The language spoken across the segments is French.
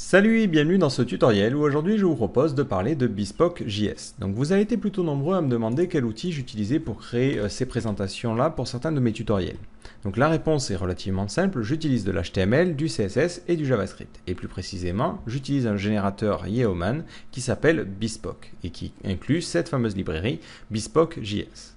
Salut et bienvenue dans ce tutoriel où aujourd'hui je vous propose de parler de Bespoke.js. Donc vous avez été plutôt nombreux à me demander quel outil j'utilisais pour créer ces présentations-là pour certains de mes tutoriels. Donc la réponse est relativement simple, j'utilise de l'HTML, du CSS et du JavaScript. Et plus précisément, j'utilise un générateur Yeoman qui s'appelle Bespoke et qui inclut cette fameuse librairie Bespoke.js.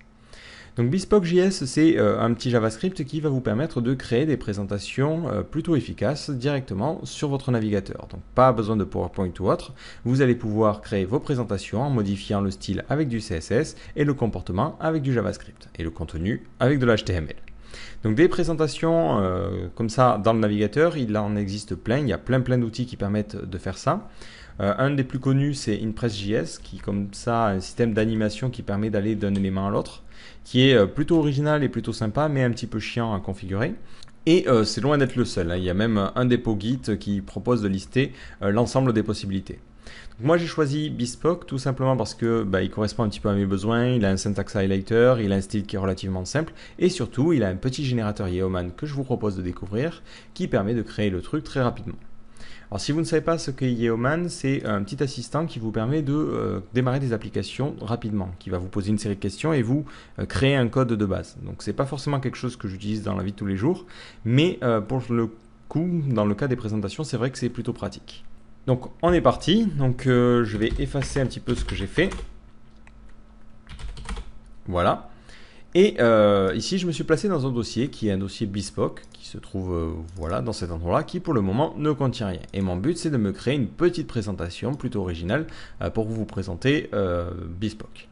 Donc Bespoke.js, c'est un petit JavaScript qui va vous permettre de créer des présentations plutôt efficaces directement sur votre navigateur. Donc pas besoin de PowerPoint ou autre, vous allez pouvoir créer vos présentations en modifiant le style avec du CSS et le comportement avec du JavaScript et le contenu avec de l'HTML. Donc des présentations comme ça dans le navigateur, il en existe plein, il y a plein d'outils qui permettent de faire ça. Un des plus connus, c'est Impress.js, qui comme ça a un système d'animation qui permet d'aller d'un élément à l'autre, qui est plutôt original et plutôt sympa, mais un petit peu chiant à configurer. Et c'est loin d'être le seul, hein. Il y a même un dépôt Git qui propose de lister l'ensemble des possibilités. Donc moi j'ai choisi Bespoke tout simplement parce que il correspond un petit peu à mes besoins, il a un syntax highlighter, il a un style qui est relativement simple, et surtout il a un petit générateur Yeoman que je vous propose de découvrir, qui permet de créer le truc très rapidement. Alors si vous ne savez pas ce qu'est Yeoman, c'est un petit assistant qui vous permet de démarrer des applications rapidement, qui va vous poser une série de questions et vous créer un code de base. Donc c'est pas forcément quelque chose que j'utilise dans la vie de tous les jours, mais pour le coup, dans le cas des présentations, c'est vrai que c'est plutôt pratique. Donc on est parti, donc je vais effacer un petit peu ce que j'ai fait. Voilà. Et ici, je me suis placé dans un dossier qui est un dossier Bespoke, qui se trouve voilà, dans cet endroit-là, qui pour le moment ne contient rien. Et mon but, c'est de me créer une petite présentation plutôt originale pour vous présenter Bespoke.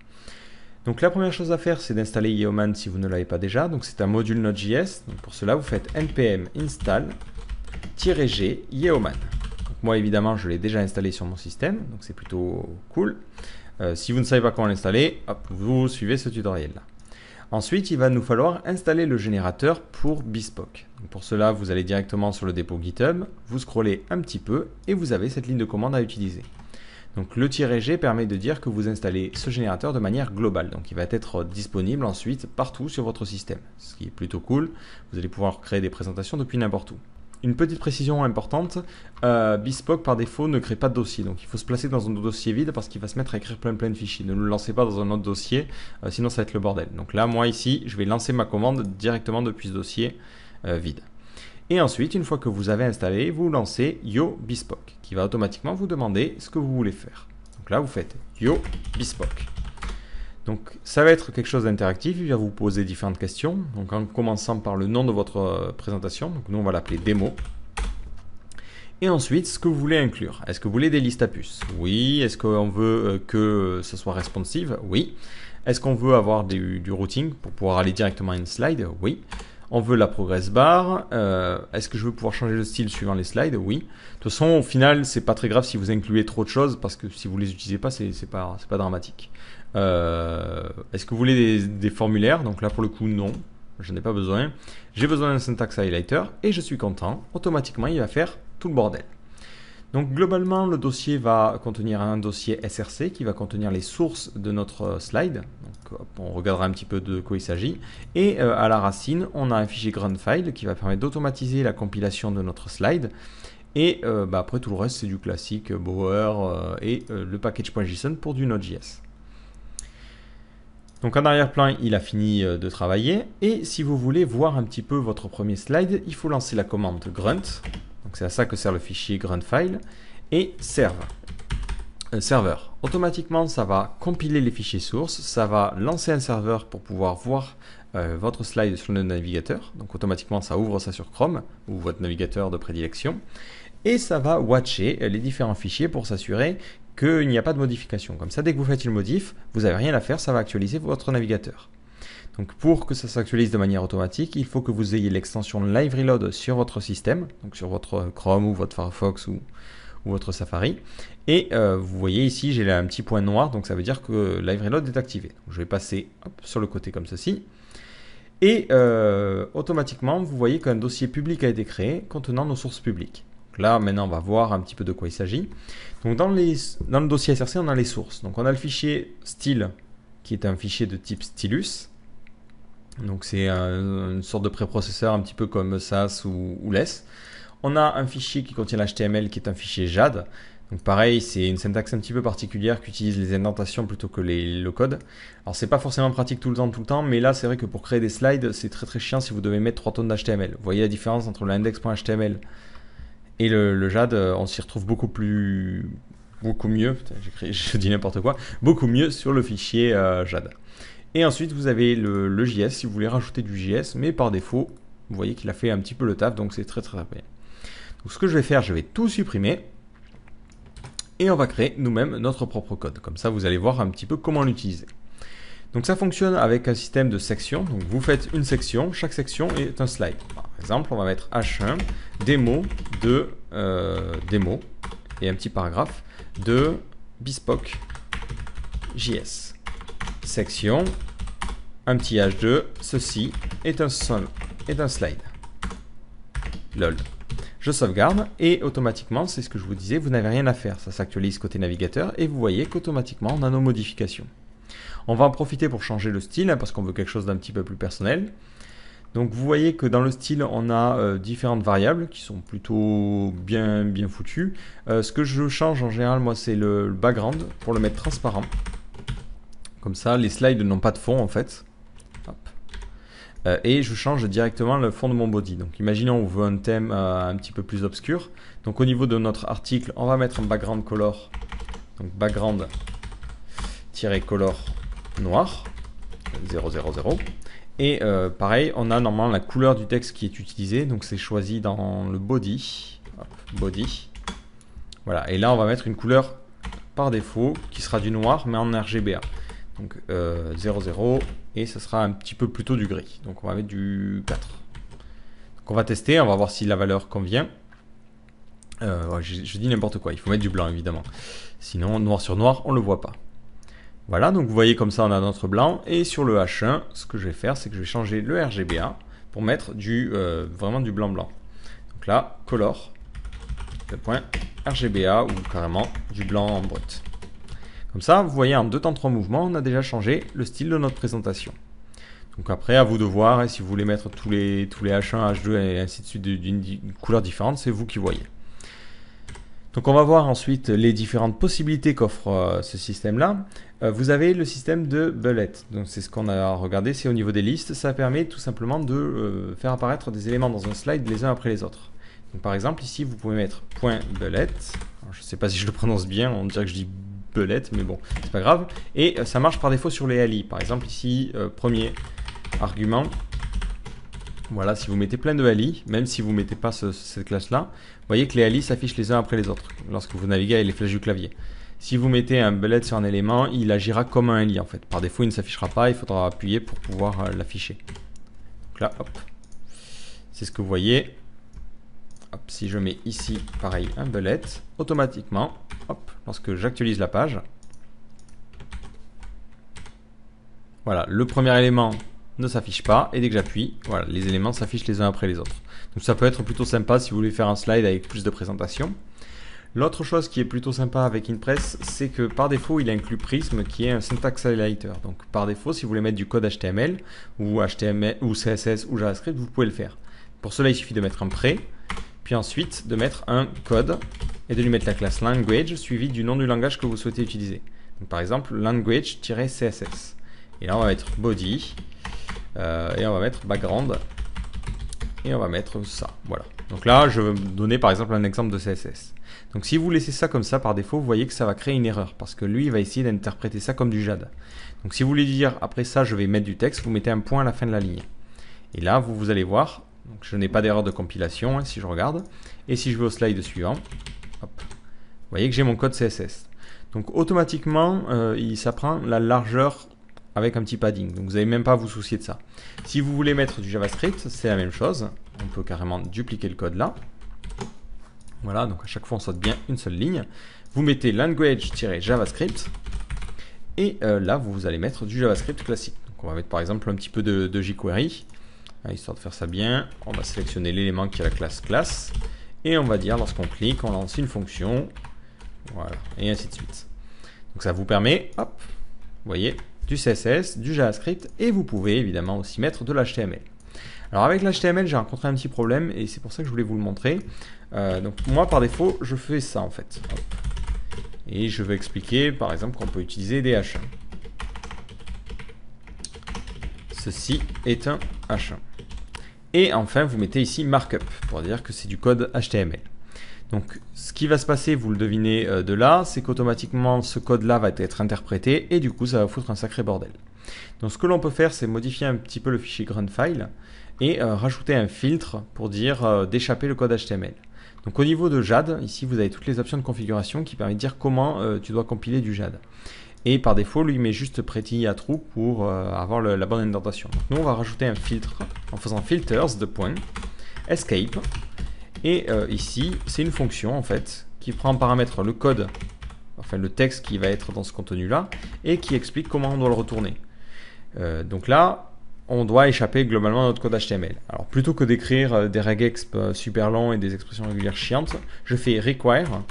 Donc la première chose à faire, c'est d'installer Yeoman si vous ne l'avez pas déjà. Donc c'est un module Node.js. Donc pour cela, vous faites npm install-g Yeoman. Donc moi, évidemment, je l'ai déjà installé sur mon système, donc c'est plutôt cool. Si vous ne savez pas comment l'installer, vous suivez ce tutoriel-là. Ensuite, il va nous falloir installer le générateur pour Bespoke. Donc pour cela, vous allez directement sur le dépôt GitHub, vous scrollez un petit peu et vous avez cette ligne de commande à utiliser. Donc le "-g" permet de dire que vous installez ce générateur de manière globale. Donc il va être disponible ensuite partout sur votre système, ce qui est plutôt cool. Vous allez pouvoir créer des présentations depuis n'importe où. Une petite précision importante, Bespoke par défaut ne crée pas de dossier, donc il faut se placer dans un dossier vide parce qu'il va se mettre à écrire plein de fichiers. Ne le lancez pas dans un autre dossier, sinon ça va être le bordel. Donc là, moi ici, je vais lancer ma commande directement depuis ce dossier vide. Et ensuite, une fois que vous avez installé, vous lancez Yo Bespoke, qui va automatiquement vous demander ce que vous voulez faire. Donc là, vous faites Yo Bespoke. Donc ça va être quelque chose d'interactif, il va vous poser différentes questions. Donc en commençant par le nom de votre présentation, donc nous on va l'appeler démo. Et ensuite, ce que vous voulez inclure. Est-ce que vous voulez des listes à puces? Oui. Est-ce qu'on veut que ce soit responsive? Oui. Est-ce qu'on veut avoir du routing pour pouvoir aller directement à une slide? Oui. On veut la progress bar. Est-ce que je veux pouvoir changer le style suivant les slides? Oui. De toute façon, au final, c'est pas très grave si vous incluez trop de choses parce que si vous les utilisez pas, c'est pas dramatique. Est-ce que vous voulez des formulaires? Donc là, pour le coup, non. Je n'ai pas besoin. J'ai besoin d'un syntax highlighter et je suis content. Automatiquement, il va faire tout le bordel. Donc globalement, le dossier va contenir un dossier src qui va contenir les sources de notre slide. Donc, on regardera un petit peu de quoi il s'agit. Et à la racine, on a un fichier groundfile qui va permettre d'automatiser la compilation de notre slide. Et après, tout le reste, c'est du classique Bower et le package.json pour du Node.js. Donc en arrière-plan, il a fini de travailler. Et si vous voulez voir un petit peu votre premier slide, il faut lancer la commande grunt. Donc c'est à ça que sert le fichier groundfile. Et serveur. Automatiquement, ça va compiler les fichiers sources. Ça va lancer un serveur pour pouvoir voir votre slide sur le navigateur. Donc automatiquement, ça ouvre ça sur Chrome ou votre navigateur de prédilection. Et ça va watcher les différents fichiers pour s'assurer qu'il n'y a pas de modification. Comme ça, dès que vous faites une modif, vous n'avez rien à faire, ça va actualiser votre navigateur. Donc pour que ça s'actualise de manière automatique, il faut que vous ayez l'extension Live Reload sur votre système, donc sur votre Chrome ou votre Firefox ou votre Safari. Et vous voyez ici, j'ai là un petit point noir, donc ça veut dire que Live Reload est activé. Donc je vais passer sur le côté comme ceci. Et automatiquement, vous voyez qu'un dossier public a été créé contenant nos sources publiques. Donc là, maintenant, on va voir un petit peu de quoi il s'agit. Donc dans le dossier src, on a les sources. Donc on a le fichier style, qui est un fichier de type stylus. Donc c'est une sorte de préprocesseur un petit peu comme SAS ou LESS. On a un fichier qui contient l'HTML qui est un fichier JAD. Donc pareil, c'est une syntaxe un petit peu particulière qui utilise les indentations plutôt que le code. Alors c'est pas forcément pratique tout le temps, mais là c'est vrai que pour créer des slides, c'est très chiant si vous devez mettre 3 tonnes d'HTML. Vous voyez la différence entre l'index.html et le JAD, on s'y retrouve beaucoup mieux, je dis n'importe quoi, beaucoup mieux sur le fichier JAD. Et ensuite vous avez le JS si vous voulez rajouter du JS, mais par défaut, vous voyez qu'il a fait un petit peu le taf, donc c'est très bien. Donc ce que je vais faire, je vais tout supprimer. Et on va créer nous-mêmes notre propre code. Comme ça, vous allez voir un petit peu comment l'utiliser. Donc ça fonctionne avec un système de sections. Donc vous faites une section, chaque section est un slide. Par exemple, on va mettre H1, démo de démo, et un petit paragraphe de Bespoke JS. Section, un petit H2, ceci est un slide. LOL. Je sauvegarde et automatiquement, c'est ce que je vous disais, vous n'avez rien à faire. Ça s'actualise côté navigateur et vous voyez qu'automatiquement, on a nos modifications. On va en profiter pour changer le style parce qu'on veut quelque chose d'un petit peu plus personnel. Donc vous voyez que dans le style, on a différentes variables qui sont plutôt bien foutues. Ce que je change en général, moi, c'est le background pour le mettre transparent. Comme ça, les slides n'ont pas de fond en fait. Hop. Et je change directement le fond de mon body. Donc imaginons on veut un thème un petit peu plus obscur. Donc au niveau de notre article, on va mettre un background color. Donc background-color noir 000. Et pareil, on a normalement la couleur du texte qui est utilisée. Donc c'est choisi dans le body. Hop, body. Voilà. Et là on va mettre une couleur par défaut qui sera du noir mais en RGBA. Donc 0,0 et ce sera un petit peu plutôt du gris. Donc on va mettre du 4. Donc on va tester, on va voir si la valeur convient. Je dis n'importe quoi, il faut mettre du blanc évidemment. Sinon noir sur noir, on ne le voit pas. Voilà, donc vous voyez comme ça on a notre blanc. Et sur le H1, ce que je vais faire, c'est que je vais changer le RGBA pour mettre vraiment du blanc. Donc là, color, le point RGBA ou carrément du blanc en brut. Comme ça, vous voyez, en 2 temps 3 mouvements, on a déjà changé le style de notre présentation. Donc après, à vous de voir, et si vous voulez mettre tous les H1, H2 et ainsi de suite d'une couleur différente, c'est vous qui voyez. Donc on va voir ensuite les différentes possibilités qu'offre ce système-là. Vous avez le système de bullet. Donc c'est ce qu'on a regardé, c'est au niveau des listes. Ça permet tout simplement de faire apparaître des éléments dans un slide les uns après les autres. Donc par exemple, ici, vous pouvez mettre .bullet. Alors, je ne sais pas si je le prononce bien, on dirait que je dis belette, mais bon, c'est pas grave. Et ça marche par défaut sur les LI. Par exemple, ici, premier argument. Voilà, si vous mettez plein de LI, même si vous ne mettez pas cette classe-là, vous voyez que les LI s'affichent les uns après les autres lorsque vous naviguez avec les flèches du clavier. Si vous mettez un bullet sur un élément, il agira comme un LI en fait. Par défaut, il ne s'affichera pas, il faudra appuyer pour pouvoir l'afficher. Donc là, hop. C'est ce que vous voyez. Hop, si je mets ici, pareil, un bullet, automatiquement, hop, lorsque j'actualise la page, voilà, le premier élément ne s'affiche pas, et dès que j'appuie, voilà, les éléments s'affichent les uns après les autres. Donc ça peut être plutôt sympa si vous voulez faire un slide avec plus de présentation. L'autre chose qui est plutôt sympa avec Impress, c'est que par défaut, il inclut Prism, qui est un syntax highlighter. Donc par défaut, si vous voulez mettre du code HTML ou CSS ou JavaScript, vous pouvez le faire. Pour cela, il suffit de mettre un pré, puis ensuite de mettre un code et de lui mettre la classe language suivi du nom du langage que vous souhaitez utiliser. Donc, par exemple, language-css. Et là, on va mettre body et on va mettre background et on va mettre ça. Voilà. Donc là, je vais donner par exemple un exemple de CSS. Donc si vous laissez ça comme ça par défaut, vous voyez que ça va créer une erreur parce que lui, il va essayer d'interpréter ça comme du JAD. Donc si vous voulez dire après ça, je vais mettre du texte, vous mettez un point à la fin de la ligne. Et là, vous allez voir. Donc je n'ai pas d'erreur de compilation hein, si je regarde. Et si je vais au slide suivant, hop, vous voyez que j'ai mon code CSS. Donc automatiquement, ça prend la largeur avec un petit padding. Donc vous n'avez même pas à vous soucier de ça. Si vous voulez mettre du JavaScript, c'est la même chose. On peut carrément dupliquer le code là. Voilà, donc à chaque fois on saute bien une seule ligne. Vous mettez language-javascript. Et là, vous allez mettre du JavaScript classique. Donc on va mettre par exemple un petit peu de jQuery. Histoire de faire ça bien, on va sélectionner l'élément qui a la classe et on va dire lorsqu'on clique, on lance une fonction, voilà, et ainsi de suite. Donc ça vous permet, hop, vous voyez, du CSS, du JavaScript et vous pouvez évidemment aussi mettre de l'HTML. Alors avec l'HTML, j'ai rencontré un petit problème et c'est pour ça que je voulais vous le montrer. Donc moi, par défaut, je fais ça en fait. Hop. Et je vais expliquer, par exemple, qu'on peut utiliser des H1. Ceci est un H1. Et enfin, vous mettez ici markup pour dire que c'est du code HTML. Donc, ce qui va se passer, vous le devinez de là, c'est qu'automatiquement, ce code-là va être interprété et du coup, ça va foutre un sacré bordel. Donc, ce que l'on peut faire, c'est modifier un petit peu le fichier gruntfile et rajouter un filtre pour dire d'échapper le code HTML. Donc, au niveau de JAD, ici, vous avez toutes les options de configuration qui permettent de dire comment tu dois compiler du JAD. Et par défaut, lui, il met juste pretty à true pour avoir la bonne indentation. Donc, nous, on va rajouter un filtre en faisant filters de point, escape. Et ici, c'est une fonction en fait qui prend en paramètre le code, enfin le texte qui va être dans ce contenu-là, et qui explique comment on doit le retourner. Donc là, on doit échapper globalement à notre code HTML. Alors plutôt que d'écrire des regexp super longs et des expressions régulières chiantes, je fais require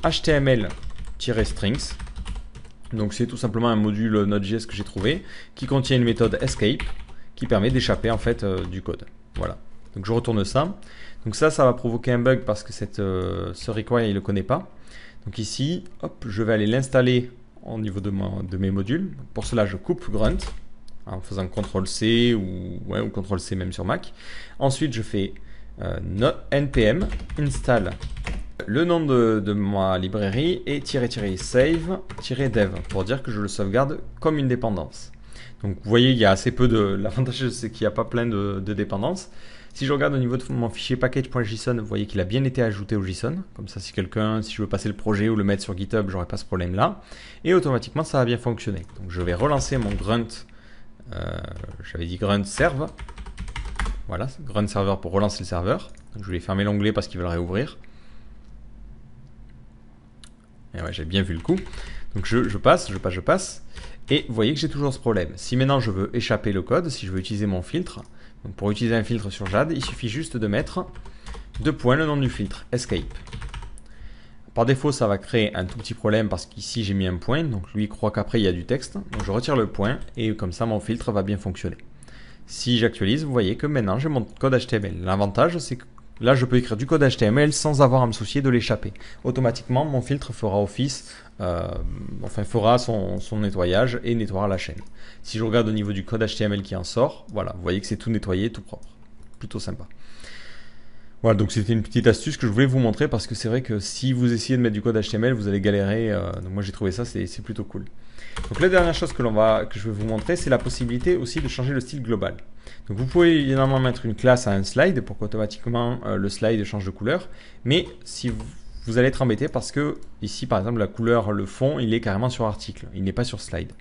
HTML-strings. Donc c'est tout simplement un module Node.js que j'ai trouvé qui contient une méthode escape qui permet d'échapper en fait du code. Voilà. Donc je retourne ça. Donc ça va provoquer un bug parce que ce require il le connaît pas. Donc ici, hop, je vais aller l'installer au niveau de mes modules. Pour cela, je coupe grunt en faisant CTRL-C ou CTRL-C même sur Mac. Ensuite, je fais npm install le nom de ma librairie et --save-dev pour dire que je le sauvegarde comme une dépendance. Donc vous voyez, il y a assez peu de... L'avantage, c'est qu'il n'y a pas plein de dépendances. Si je regarde au niveau de mon fichier package.json, vous voyez qu'il a bien été ajouté au JSON. Comme ça, si je veux passer le projet ou le mettre sur GitHub, j'aurai pas ce problème-là. Et automatiquement, ça va bien fonctionner. Donc je vais relancer mon grunt. J'avais dit grunt serve. Voilà, grunt server pour relancer le serveur. Donc je vais fermer l'onglet parce qu'il va le réouvrir. Et ouais, j'ai bien vu le coup. Donc je passe. Et vous voyez que j'ai toujours ce problème. Si maintenant je veux échapper le code, si je veux utiliser mon filtre, donc pour utiliser un filtre sur JAD, il suffit juste de mettre le nom du filtre, escape. Par défaut, ça va créer un tout petit problème parce qu'ici j'ai mis un point, donc lui il croit qu'après il y a du texte. Donc je retire le point et comme ça mon filtre va bien fonctionner. Si j'actualise, vous voyez que maintenant j'ai mon code HTML. L'avantage, c'est que là je peux écrire du code HTML sans avoir à me soucier de l'échapper. Automatiquement, mon filtre fera office, fera son nettoyage et nettoiera la chaîne. Si je regarde au niveau du code HTML qui en sort, voilà, vous voyez que c'est tout nettoyé, tout propre. Plutôt sympa. Voilà, donc c'était une petite astuce que je voulais vous montrer parce que c'est vrai que si vous essayez de mettre du code HTML, vous allez galérer. Donc moi j'ai trouvé ça, c'est plutôt cool. Donc la dernière chose que je vais vous montrer, c'est la possibilité aussi de changer le style global. Donc vous pouvez évidemment mettre une classe à un slide pour qu'automatiquement le slide change de couleur. Mais si vous allez être embêté parce que ici par exemple la couleur, le fond, il est carrément sur article, il n'est pas sur slide.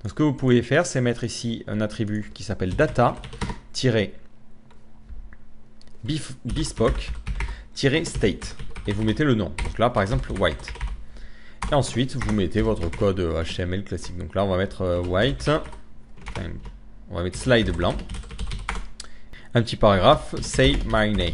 Donc ce que vous pouvez faire, c'est mettre ici un attribut qui s'appelle data-bespoke-state et vous mettez le nom. Donc là par exemple white. Et ensuite vous mettez votre code HTML classique. Donc là on va mettre white, on va mettre slide blanc, un petit paragraphe, say my name.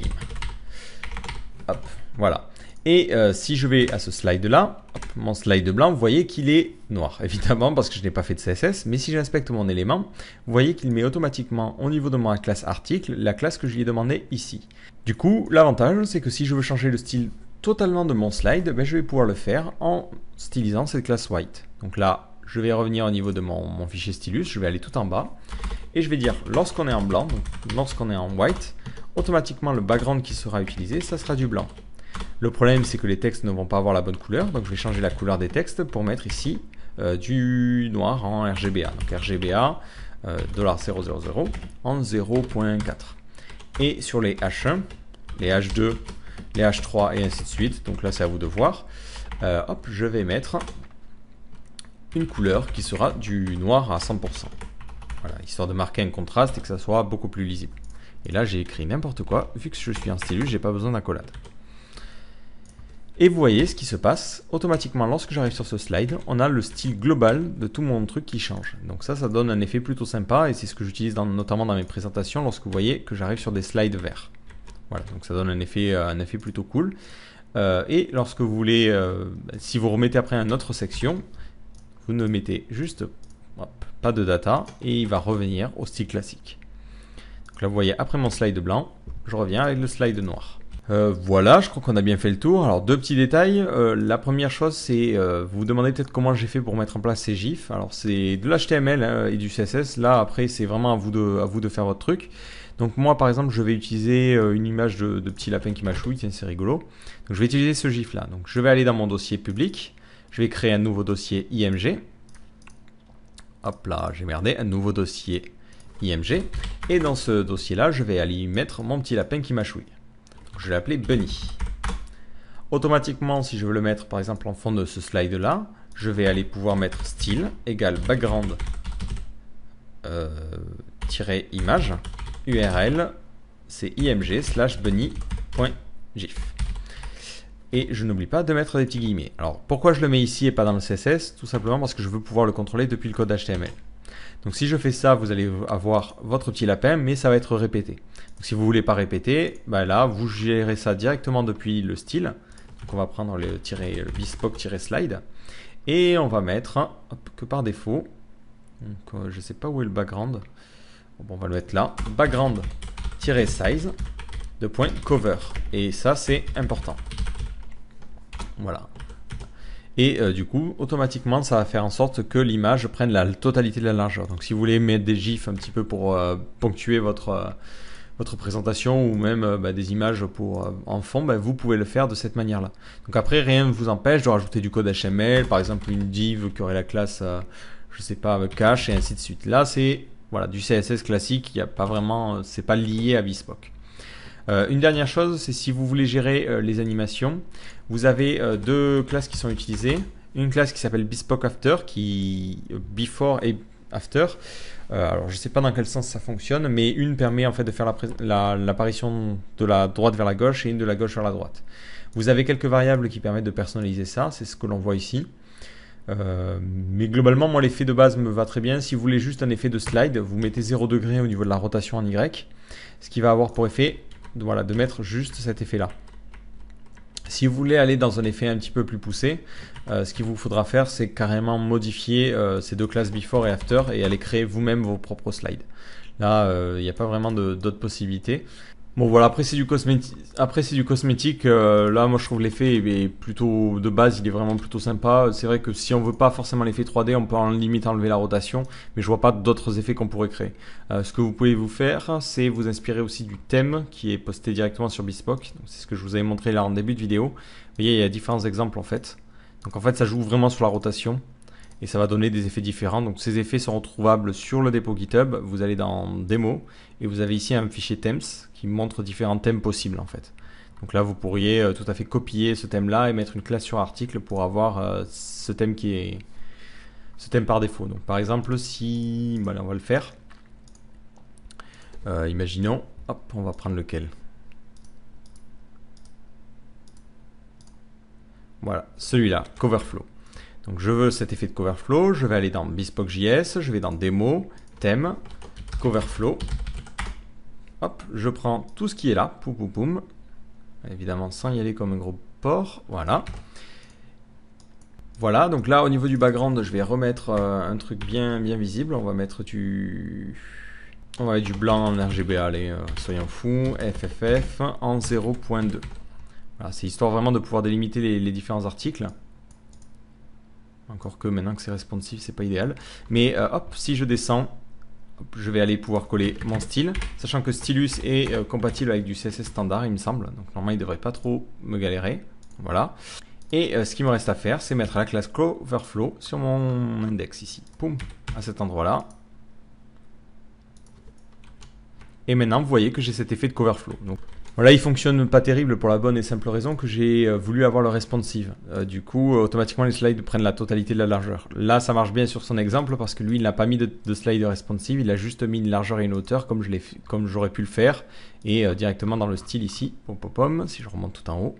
Hop, voilà. Et si je vais à ce slide là, mon slide blanc, vous voyez qu'il est noir, évidemment parce que je n'ai pas fait de CSS, mais si j'inspecte mon élément, vous voyez qu'il met automatiquement au niveau de ma classe article, la classe que je lui ai demandé ici. Du coup, l'avantage, c'est que si je veux changer le style totalement de mon slide, je vais pouvoir le faire en stylisant cette classe white. Donc là, je vais revenir au niveau de mon fichier stylus, je vais aller tout en bas, et je vais dire lorsqu'on est en blanc, donc lorsqu'on est en white, automatiquement le background qui sera utilisé, ça sera du blanc. Le problème, c'est que les textes ne vont pas avoir la bonne couleur, donc je vais changer la couleur des textes pour mettre ici du noir en RGBA. Donc RGBA $000 en 0.4. Et sur les H1, les H2, les H3 et ainsi de suite, donc là c'est à vous de voir, je vais mettre une couleur qui sera du noir à 100%. Voilà, histoire de marquer un contraste et que ça soit beaucoup plus lisible. Et là j'ai écrit n'importe quoi, vu que je suis en stylus, j'ai pas besoin d'accolade. Et vous voyez ce qui se passe, automatiquement lorsque j'arrive sur ce slide, on a le style global de tout mon truc qui change. Donc ça donne un effet plutôt sympa et c'est ce que j'utilise notamment dans mes présentations lorsque vous voyez que j'arrive sur des slides verts. Voilà, donc ça donne un effet plutôt cool. Et lorsque vous voulez, si vous remettez après une autre section, vous ne mettez juste pas de data et il va revenir au style classique. Donc Donc là, vous voyez, après mon slide blanc, je reviens avec le slide noir. Voilà, je crois qu'on a bien fait le tour. Alors, deux petits détails. La première chose, c'est vous vous demandez peut-être comment j'ai fait pour mettre en place ces gifs. Alors, c'est de l'HTML hein, et du CSS. Là, après, c'est vraiment à vous de faire votre truc. Donc, moi, par exemple, je vais utiliser une image de petit lapin qui mâchouille. Tiens, c'est rigolo. Donc, je vais utiliser ce gif-là. Donc, je vais aller dans mon dossier public. Je vais créer un nouveau dossier IMG. Hop là, j'ai merdé. Un nouveau dossier IMG. Et dans ce dossier-là, je vais aller y mettre mon petit lapin qui mâchouille. Je vais l'appeler Bunny. Automatiquement, si je veux le mettre par exemple en fond de ce slide là, je vais aller pouvoir mettre style égale background image URL c'est img/bunny.gif. Et je n'oublie pas de mettre des petits guillemets. Alors pourquoi je le mets ici et pas dans le CSS? Tout simplement parce que je veux pouvoir le contrôler depuis le code HTML. Donc si je fais ça, vous allez avoir votre petit lapin, mais ça va être répété. Donc si vous ne voulez pas répéter, bah là, vous gérez ça directement depuis le style. Donc on va prendre le bespoke-slide et on va mettre hop, que par défaut, donc, je ne sais pas où est le background, bon, on va le mettre là, background-size de point cover. Et ça, c'est important. Voilà. Et du coup, automatiquement, ça va faire en sorte que l'image prenne la totalité de la largeur. Donc si vous voulez mettre des gifs un petit peu pour ponctuer votre présentation ou même des images pour en fond, vous pouvez le faire de cette manière-là. Donc après, rien ne vous empêche de rajouter du code HTML, par exemple une div qui aurait la classe, je sais pas, cache et ainsi de suite. Là, c'est voilà, du CSS classique, il y a pas vraiment, c'est pas lié à Bespoke. Une dernière chose, c'est si vous voulez gérer les animations, vous avez deux classes qui sont utilisées. Une classe qui s'appelle Bespoke After, qui before et after. Alors je ne sais pas dans quel sens ça fonctionne, mais une permet en fait de faire l'apparition de la droite vers la gauche et une de la gauche vers la droite. Vous avez quelques variables qui permettent de personnaliser ça, c'est ce que l'on voit ici. Mais globalement, moi l'effet de base me va très bien. Si vous voulez juste un effet de slide, vous mettez 0 degré au niveau de la rotation en Y, ce qui va avoir pour effet de mettre juste cet effet là. Si vous voulez aller dans un effet un petit peu plus poussé, ce qu'il vous faudra faire, c'est carrément modifier ces deux classes before et after et aller créer vous-même vos propres slides. Là, il n'y a pas vraiment d'autres possibilités. Bon voilà, après c'est du cosmétique. Là, moi je trouve l'effet est plutôt de base, il est vraiment plutôt sympa. C'est vrai que si on veut pas forcément l'effet 3D, on peut en limite enlever la rotation, mais je vois pas d'autres effets qu'on pourrait créer. Ce que vous pouvez vous faire, c'est vous inspirer aussi du thème qui est posté directement sur Bespoke. C'est ce que je vous avais montré là en début de vidéo. Vous voyez, il y a différents exemples en fait. Donc en fait, ça joue vraiment sur la rotation et ça va donner des effets différents. Donc ces effets seront trouvables sur le dépôt GitHub. Vous allez dans démo et vous avez ici un fichier themes qui montre différents thèmes possibles en fait. Donc là, vous pourriez tout à fait copier ce thème-là et mettre une classe sur article pour avoir ce thème par défaut. Donc par exemple, si voilà, on va le faire. Imaginons, hop, on va prendre lequel. Voilà, celui-là, Coverflow. Donc je veux cet effet de Coverflow, je vais aller dans Bespoke.js, je vais dans Démo, Thème, Coverflow. Hop, je prends tout ce qui est là, poum poum poum. Évidemment sans y aller comme un gros porc, voilà. Voilà, donc là au niveau du background, je vais remettre un truc bien visible. On va mettre du blanc en RGB, allez, soyons fous, FFF en 0.2. Voilà, c'est histoire vraiment de pouvoir délimiter les différents articles. Encore que maintenant que c'est responsive, c'est pas idéal. Mais hop, si je descends, hop, je vais aller pouvoir coller mon style, sachant que Stylus est compatible avec du CSS standard, il me semble. Donc normalement, il devrait pas trop me galérer. Voilà. Et ce qu'il me reste à faire, c'est mettre la classe Coverflow sur mon index ici. Poum, à cet endroit-là. Et maintenant, vous voyez que j'ai cet effet de Coverflow. Donc voilà, il fonctionne pas terrible pour la bonne et simple raison que j'ai voulu avoir le responsive. Du coup, automatiquement, les slides prennent la totalité de la largeur. Là, ça marche bien sur son exemple parce que lui, il n'a pas mis de slide responsive, il a juste mis une largeur et une hauteur comme j'aurais pu le faire et directement dans le style ici. Pom, pom, pom, si je remonte tout en haut.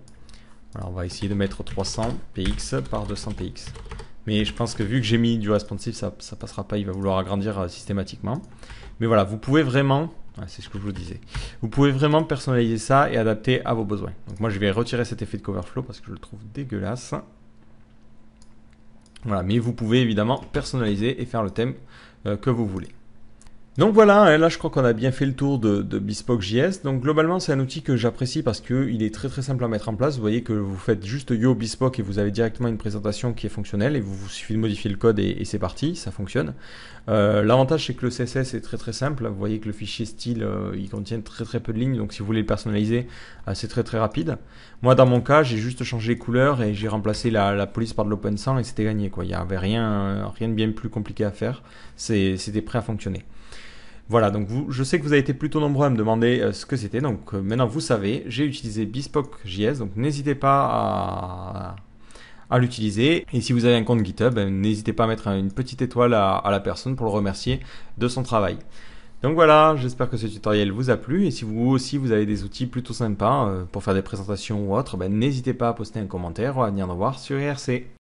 Voilà, on va essayer de mettre 300 px par 200 px. Mais je pense que vu que j'ai mis du responsive, ça passera pas, il va vouloir agrandir systématiquement. Mais voilà, vous pouvez vraiment... c'est ce que je vous disais. Vous pouvez vraiment personnaliser ça et adapter à vos besoins. Donc moi je vais retirer cet effet de Coverflow parce que je le trouve dégueulasse. Voilà, mais vous pouvez évidemment personnaliser et faire le thème que vous voulez. Donc voilà, hein, là je crois qu'on a bien fait le tour de Bespoke.js. Donc globalement c'est un outil que j'apprécie parce qu'il est très très simple à mettre en place. Vous voyez que vous faites juste Yo Bespoke et vous avez directement une présentation qui est fonctionnelle et vous suffit de modifier le code et c'est parti, ça fonctionne. L'avantage c'est que le CSS est très très simple. Vous voyez que le fichier style il contient très très peu de lignes, donc si vous voulez le personnaliser c'est très très rapide. Moi dans mon cas j'ai juste changé les couleurs et j'ai remplacé la police par de l'open sans et c'était gagné quoi. Il n'y avait rien de bien plus compliqué à faire. C'était prêt à fonctionner. Voilà, donc je sais que vous avez été plutôt nombreux à me demander ce que c'était, donc maintenant vous savez, j'ai utilisé Bespoke.js, donc n'hésitez pas à l'utiliser. Et si vous avez un compte GitHub, n'hésitez pas à mettre une petite étoile à la personne pour le remercier de son travail. Donc voilà, j'espère que ce tutoriel vous a plu, et si vous aussi vous avez des outils plutôt sympas pour faire des présentations ou autres, n'hésitez pas à poster un commentaire ou à venir nous voir sur IRC.